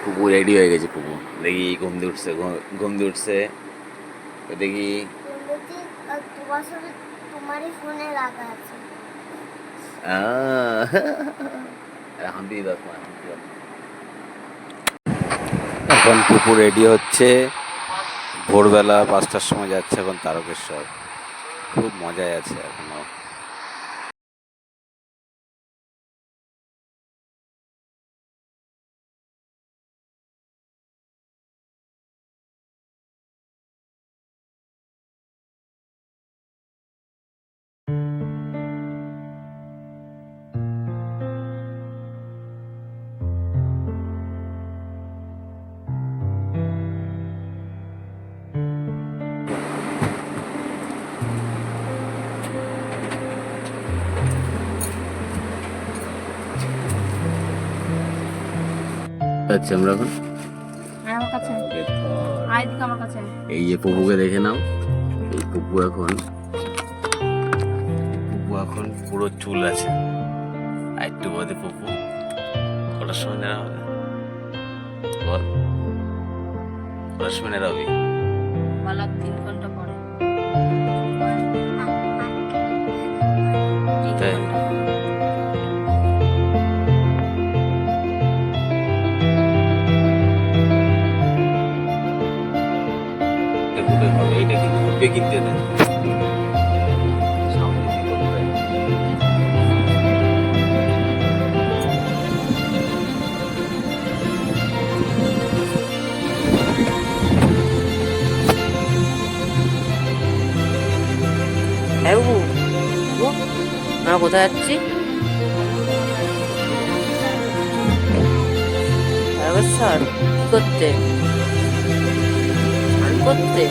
পুপু ready হয়ে গেছে। পুপু দেখি ঘুম দিয়ে উঠছে, ঘুম দিয়ে উঠছে। দেখি এখন দিয়ে দাও। এখন পুপু রেডি হচ্ছে, ভোরবেলা 5টার সময় যাচ্ছে এখন তারকেশ্বর। খুব মজায় আছে এখনো। আচ্ছা আমরা এখন এই যে পুপুকে দেখে নাও। এই পুপু এখন পুরো চুল আছে। আর একটু বাদে পুপু কটার সময় নেওয়া হবে বল? কটার সময় নেওয়া হবে? 3 ঘন্টা পরে। এটা কিন্তু ঘুরবে কিনতে না। হ্যাঁ বাবু, আমরা কোথায় যাচ্ছি? তারকেশ্বর কি করতে? স্নান করতে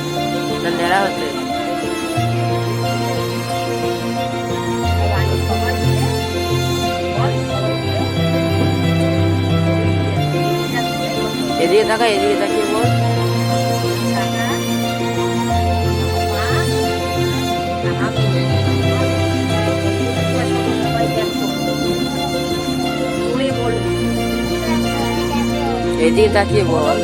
না নেড়া হতে? এদিকে তাকা, এদিকে তাকিয়ে বল। এদিকে তাকিয়ে বল।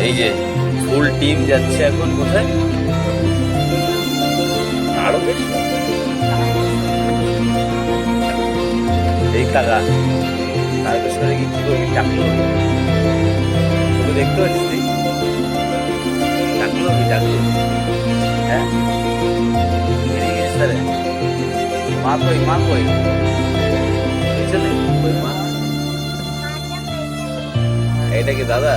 এই যে ফুল টিম যাচ্ছে এখন কোথায়? আরো বেশ এই কাকা তারকেশ্বরে কি করবি? চাকলো তোকে দেখতে পাচ্ছিস তুই? চাকলো হ্যাঁ বেরিয়ে গেছিস তাহলে? মা কই পেছনে কই মা? এটা কি দাদা?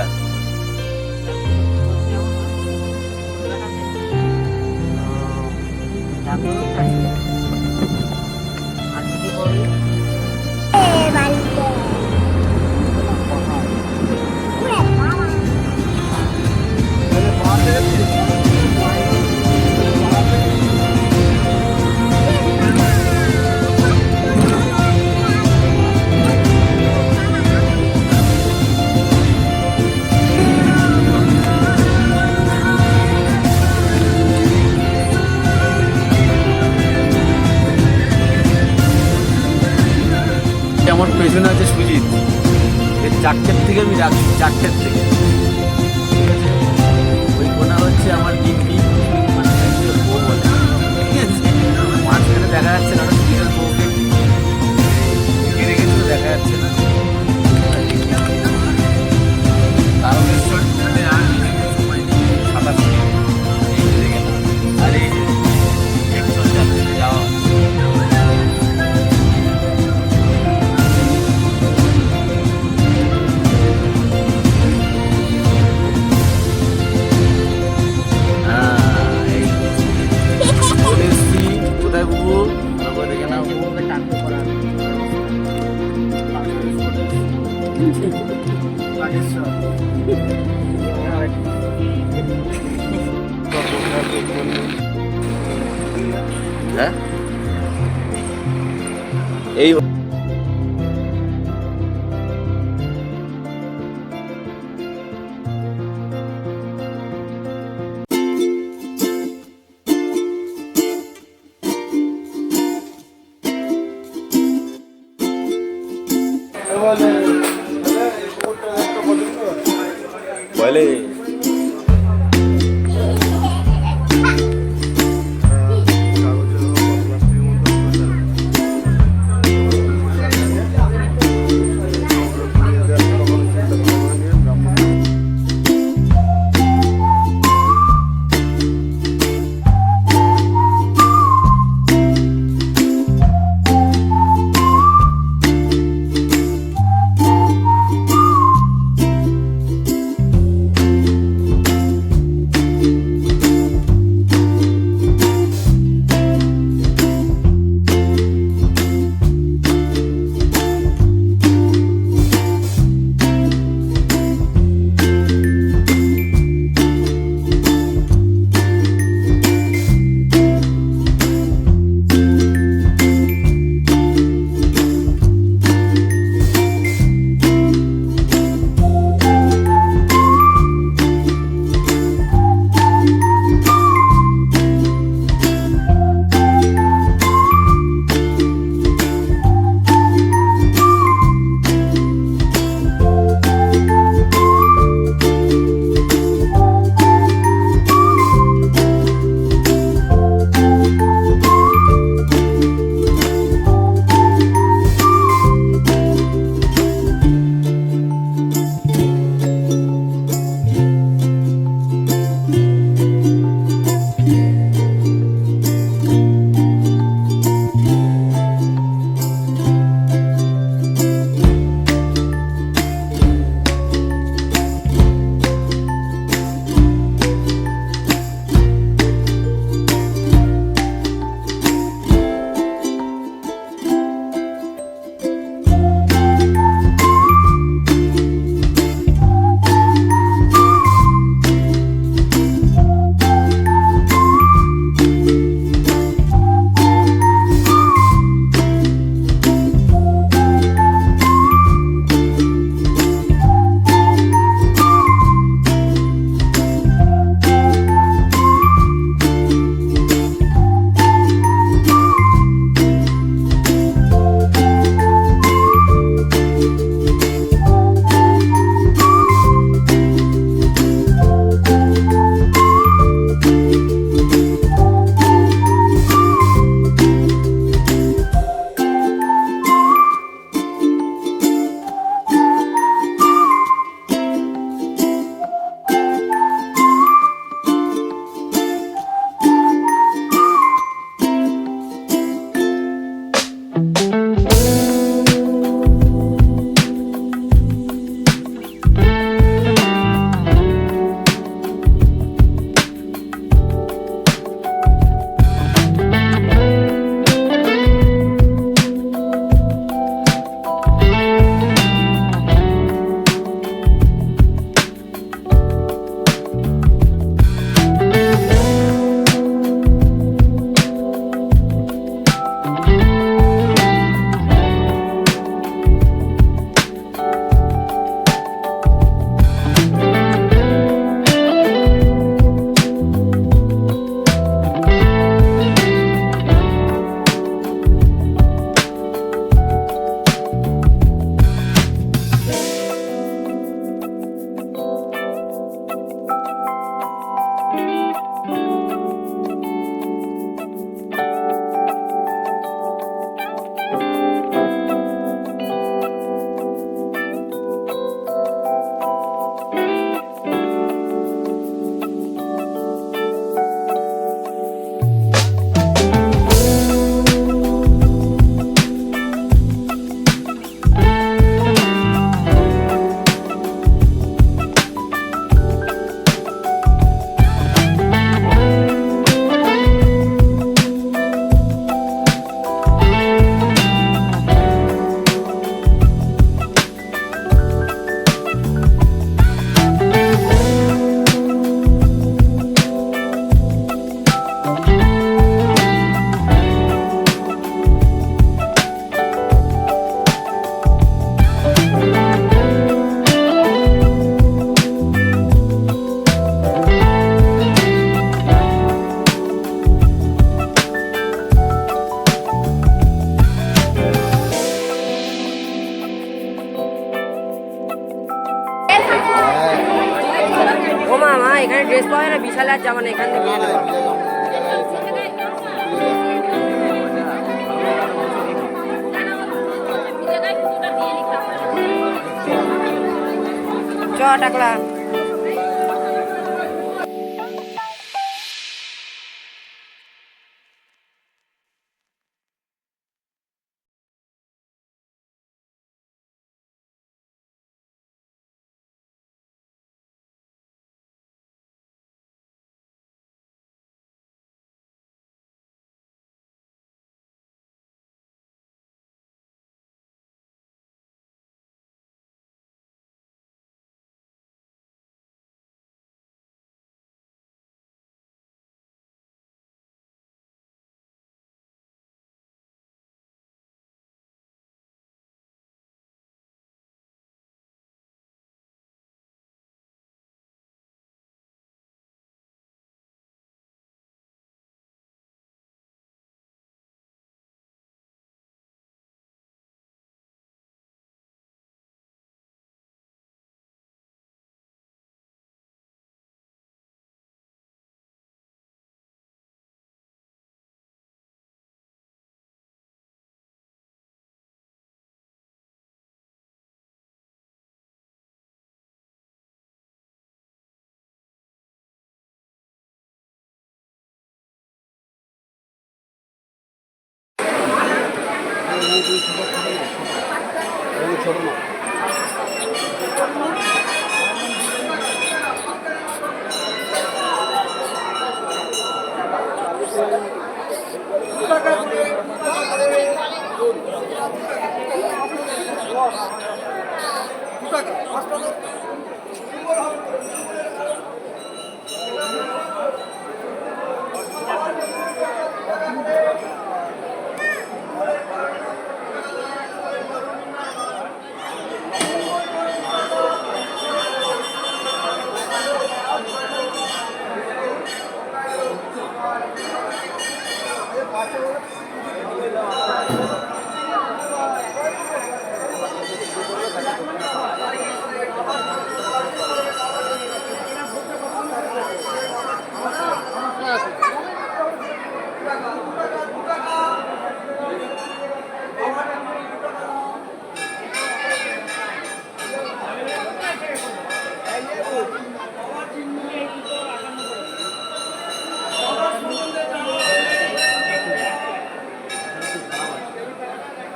আমার পেছনে আছে সুজিত। এর 4টের থেকে আমি রাখছি, 4টের থেকে। ঠিক আছে, ওই কোনা হচ্ছে আমার গিন্নি, মানে বউ বলে। ঠিক আছে, মাঝখানে দেখা যাচ্ছে না সুজিতের বউকে ঘিরে গেছিল, দেখা যাচ্ছে না। তারকেশ্বর আর সময় নেই, 27 মিনিট এই দেখে না। আর এই যে যাওয়া হ্যাঁ এই বলে এখানে ড্রেস পাওয়া যায় না, বিশাল আর জামা না, এখান থেকে কিনে নেবো। চ টাকলা।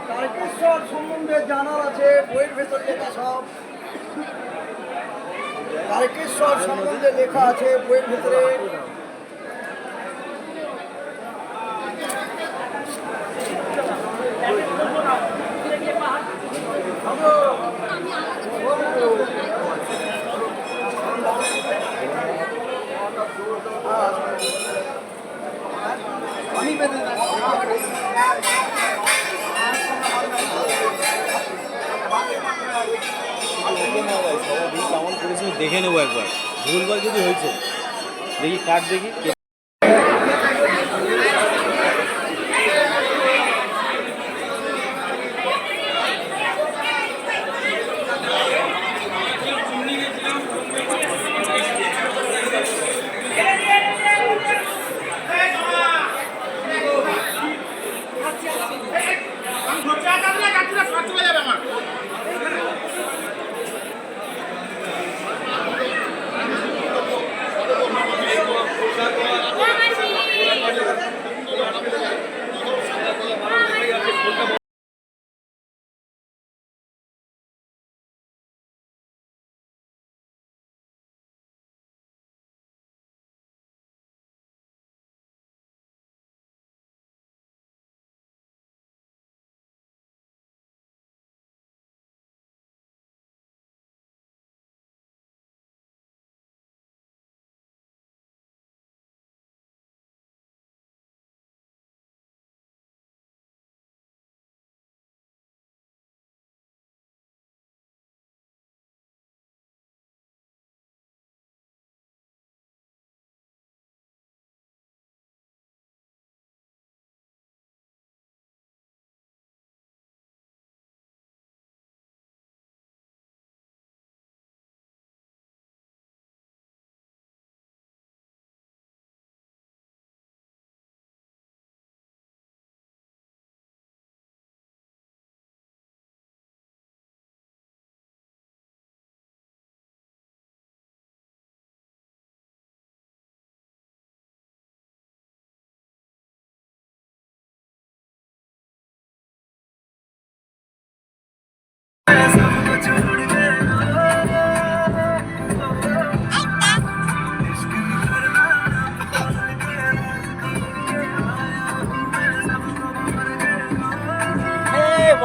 তারকেশ্বর সম্বন্ধে জানার আছে, বইয়ের ভেতর লেখা সব। তারকেশ্বর সম্বন্ধে লেখা আছে বইয়ের ভেতরে। কেমন করেছে দেখে নেবো একবার, ভুলভাল যদি হয়েছে দেখি, কার্ড দেখি।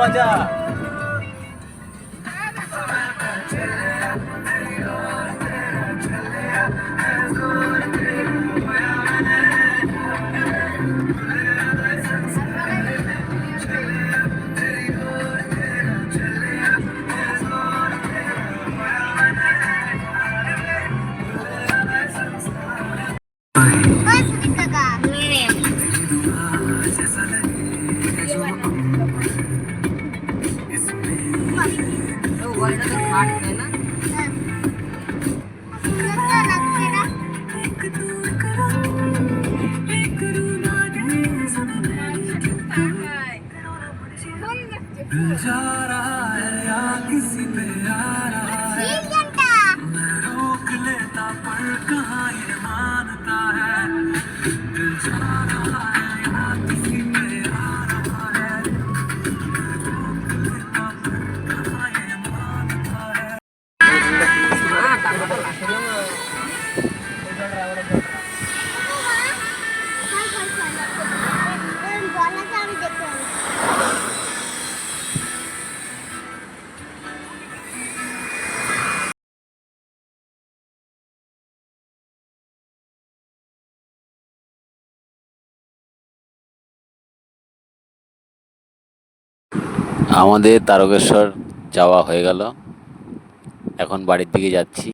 বাজা। जा रहा है या किसी पे आ रहा है, मैं रोक लेता पर कहाँ ये मानता है। दिल जा रहा है या किसी पे आ रहा है, मैं रोक लेता पर कहाँ ये मानता है। আমাদের তারকেশ্বর যাওয়া হয়ে গেল, এখন বাড়ির দিকে যাচ্ছি।